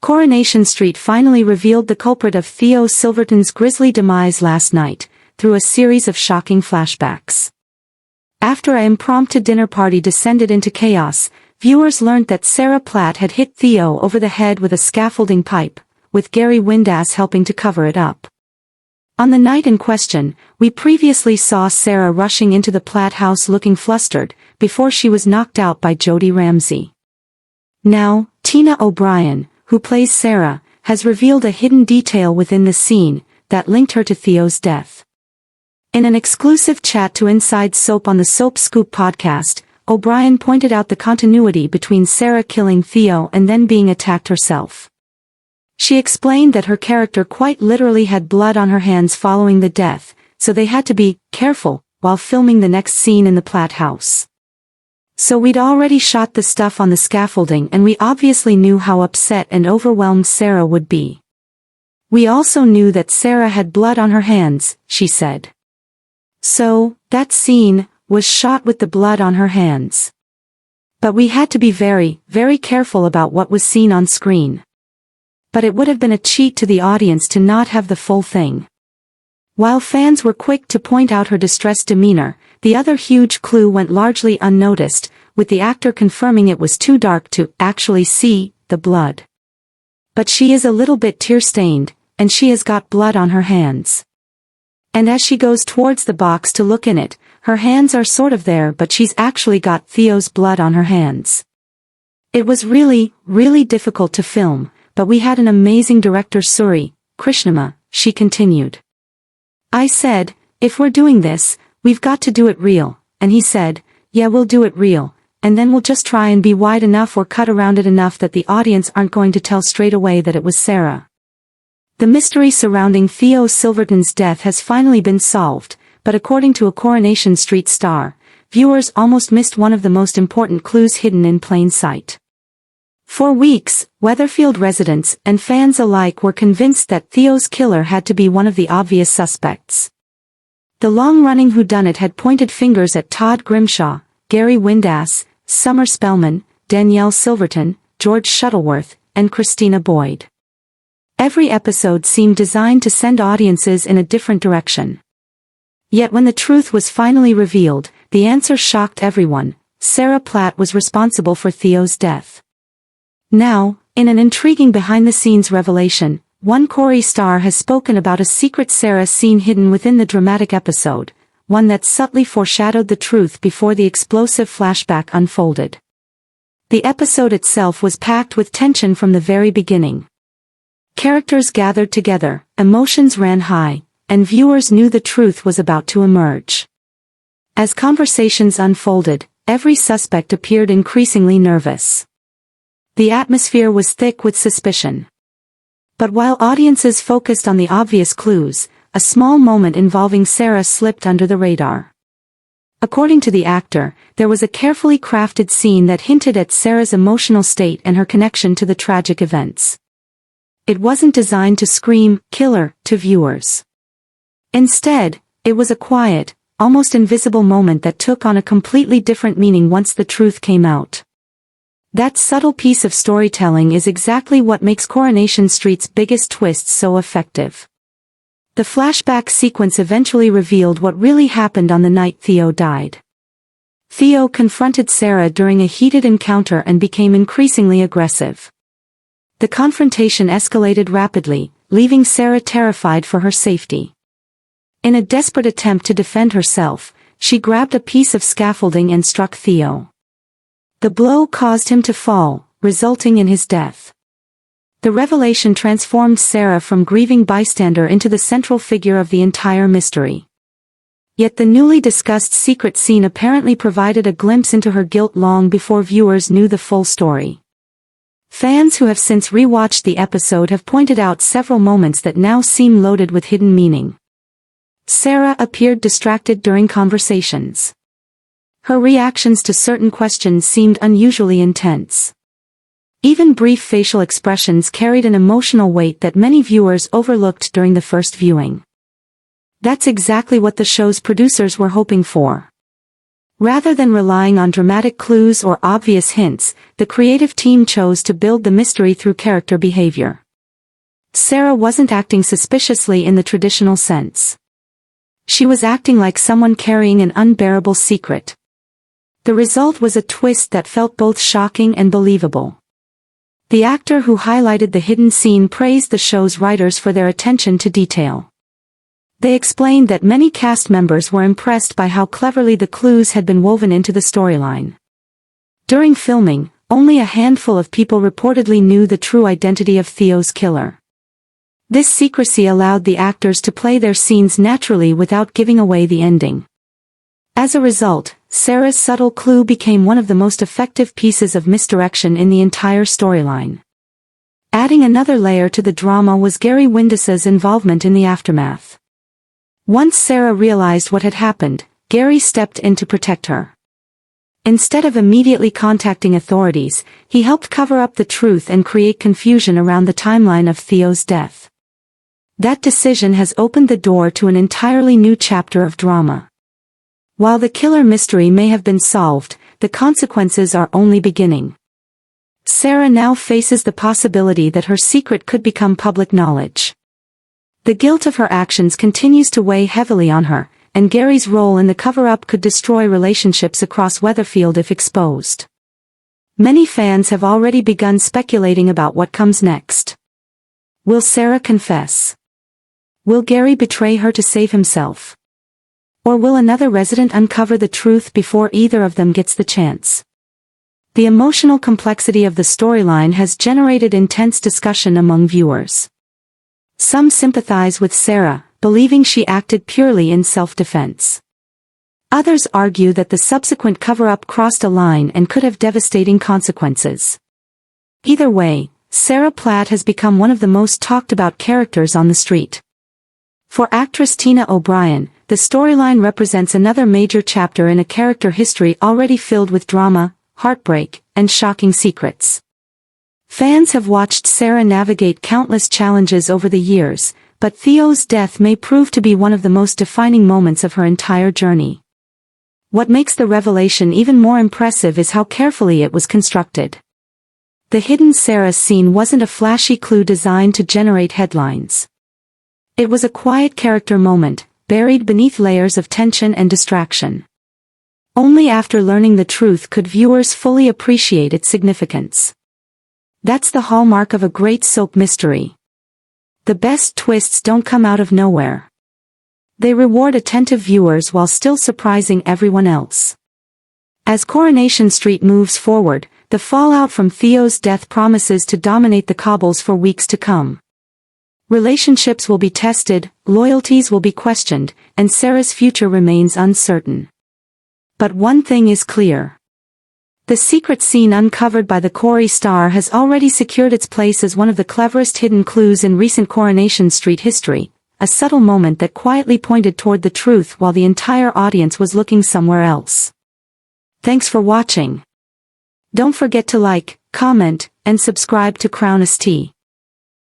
Coronation Street finally revealed the culprit of Theo Silverton's grisly demise last night, through a series of shocking flashbacks. After an impromptu dinner party descended into chaos, viewers learned that Sarah Platt had hit Theo over the head with a scaffolding pipe, with Gary Windass helping to cover it up. On the night in question, we previously saw Sarah rushing into the Platt house looking flustered, before she was knocked out by Jodie Ramsey. Now, Tina O'Brien, who plays Sarah, has revealed a hidden detail within the scene that linked her to Theo's death. In an exclusive chat to Inside Soap on the Soap Scoop podcast, O'Brien pointed out the continuity between Sarah killing Theo and then being attacked herself. She explained that her character quite literally had blood on her hands following the death, so they had to be careful while filming the next scene in the Platt house. So we'd already shot the stuff on the scaffolding and we obviously knew how upset and overwhelmed Sarah would be. We also knew that Sarah had blood on her hands, she said. So, that scene was shot with the blood on her hands. But we had to be very, very careful about what was seen on screen. But it would have been a cheat to the audience to not have the full thing. While fans were quick to point out her distressed demeanor, the other huge clue went largely unnoticed, with the actor confirming it was too dark to actually see the blood. But she is a little bit tear-stained, and she has got blood on her hands. And as she goes towards the box to look in it, her hands are sort of there but she's actually got Theo's blood on her hands. It was really, really difficult to film, but we had an amazing director Suri Krishnama, she continued. I said, if we're doing this, we've got to do it real, and he said, yeah, we'll do it real, and then we'll just try and be wide enough or cut around it enough that the audience aren't going to tell straight away that it was Sarah. The mystery surrounding Theo Silverton's death has finally been solved, but according to a Coronation Street star, viewers almost missed one of the most important clues hidden in plain sight. For weeks, Weatherfield residents and fans alike were convinced that Theo's killer had to be one of the obvious suspects. The long-running whodunit had pointed fingers at Todd Grimshaw, Gary Windass, Summer Spellman, Danielle Silverton, George Shuttleworth, and Christina Boyd. Every episode seemed designed to send audiences in a different direction. Yet when the truth was finally revealed, the answer shocked everyone. Sarah Platt was responsible for Theo's death. Now, in an intriguing behind-the-scenes revelation, one Corey star has spoken about a secret Sarah scene hidden within the dramatic episode, one that subtly foreshadowed the truth before the explosive flashback unfolded. The episode itself was packed with tension from the very beginning. Characters gathered together, emotions ran high, and viewers knew the truth was about to emerge. As conversations unfolded, every suspect appeared increasingly nervous. The atmosphere was thick with suspicion. But while audiences focused on the obvious clues, a small moment involving Sarah slipped under the radar. According to the actor, there was a carefully crafted scene that hinted at Sarah's emotional state and her connection to the tragic events. It wasn't designed to scream "killer" to viewers. Instead, it was a quiet, almost invisible moment that took on a completely different meaning once the truth came out. That subtle piece of storytelling is exactly what makes Coronation Street's biggest twists so effective. The flashback sequence eventually revealed what really happened on the night Theo died. Theo confronted Sarah during a heated encounter and became increasingly aggressive. The confrontation escalated rapidly, leaving Sarah terrified for her safety. In a desperate attempt to defend herself, she grabbed a piece of scaffolding and struck Theo. The blow caused him to fall, resulting in his death. The revelation transformed Sarah from grieving bystander into the central figure of the entire mystery. Yet the newly discussed secret scene apparently provided a glimpse into her guilt long before viewers knew the full story. Fans who have since rewatched the episode have pointed out several moments that now seem loaded with hidden meaning. Sarah appeared distracted during conversations. Her reactions to certain questions seemed unusually intense. Even brief facial expressions carried an emotional weight that many viewers overlooked during the first viewing. That's exactly what the show's producers were hoping for. Rather than relying on dramatic clues or obvious hints, the creative team chose to build the mystery through character behavior. Sarah wasn't acting suspiciously in the traditional sense. She was acting like someone carrying an unbearable secret. The result was a twist that felt both shocking and believable. The actor who highlighted the hidden scene praised the show's writers for their attention to detail. They explained that many cast members were impressed by how cleverly the clues had been woven into the storyline. During filming, only a handful of people reportedly knew the true identity of Theo's killer. This secrecy allowed the actors to play their scenes naturally without giving away the ending. As a result, Sarah's subtle clue became one of the most effective pieces of misdirection in the entire storyline. Adding another layer to the drama was Gary Windus's involvement in the aftermath. Once Sarah realized what had happened, Gary stepped in to protect her. Instead of immediately contacting authorities, he helped cover up the truth and create confusion around the timeline of Theo's death. That decision has opened the door to an entirely new chapter of drama. While the killer mystery may have been solved, the consequences are only beginning. Sarah now faces the possibility that her secret could become public knowledge. The guilt of her actions continues to weigh heavily on her, and Gary's role in the cover-up could destroy relationships across Weatherfield if exposed. Many fans have already begun speculating about what comes next. Will Sarah confess? Will Gary betray her to save himself? Or will another resident uncover the truth before either of them gets the chance? The emotional complexity of the storyline has generated intense discussion among viewers. Some sympathize with Sarah, believing she acted purely in self-defense. Others argue that the subsequent cover-up crossed a line and could have devastating consequences. Either way, Sarah Platt has become one of the most talked-about characters on the street. For actress Tina O'Brien, the storyline represents another major chapter in a character history already filled with drama, heartbreak, and shocking secrets. Fans have watched Sarah navigate countless challenges over the years, but Theo's death may prove to be one of the most defining moments of her entire journey. What makes the revelation even more impressive is how carefully it was constructed. The hidden Sarah scene wasn't a flashy clue designed to generate headlines. It was a quiet character moment, buried beneath layers of tension and distraction. Only after learning the truth could viewers fully appreciate its significance. That's the hallmark of a great soap mystery. The best twists don't come out of nowhere. They reward attentive viewers while still surprising everyone else. As Coronation Street moves forward, the fallout from Theo's death promises to dominate the cobbles for weeks to come. Relationships will be tested, loyalties will be questioned, and Sarah's future remains uncertain. But one thing is clear. The secret scene uncovered by the Corey star has already secured its place as one of the cleverest hidden clues in recent Coronation Street history, a subtle moment that quietly pointed toward the truth while the entire audience was looking somewhere else. Thanks for watching. Don't forget to like, comment, and subscribe to Crown ST.